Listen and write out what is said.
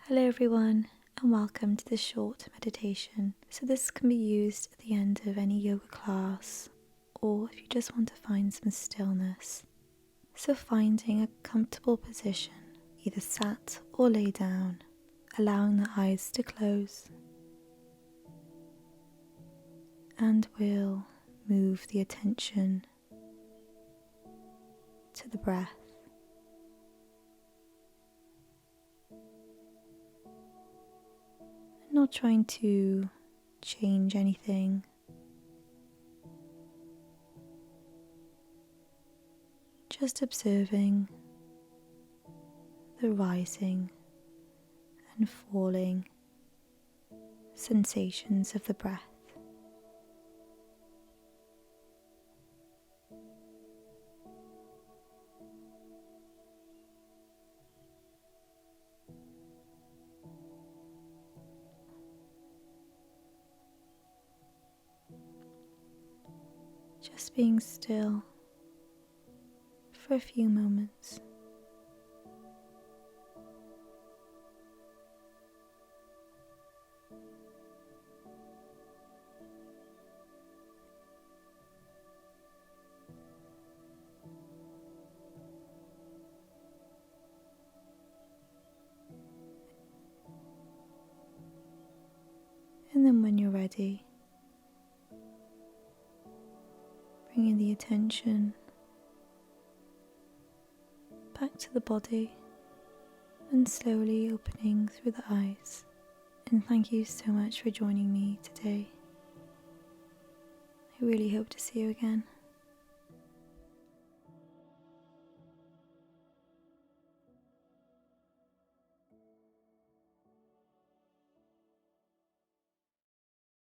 Hello everyone, and welcome to this short meditation. So this can be used at the end of any yoga class, or if you just want to find some stillness. So finding a comfortable position, either sat or lay down, allowing the eyes to close. And we'll move the attention to the breath. Not trying to change anything, just observing the rising and falling sensations of the breath. Just being still for a few moments. And then when you're ready, bringing the attention back to the body and slowly opening through the eyes. And thank you so much for joining me today. I really hope to see you again.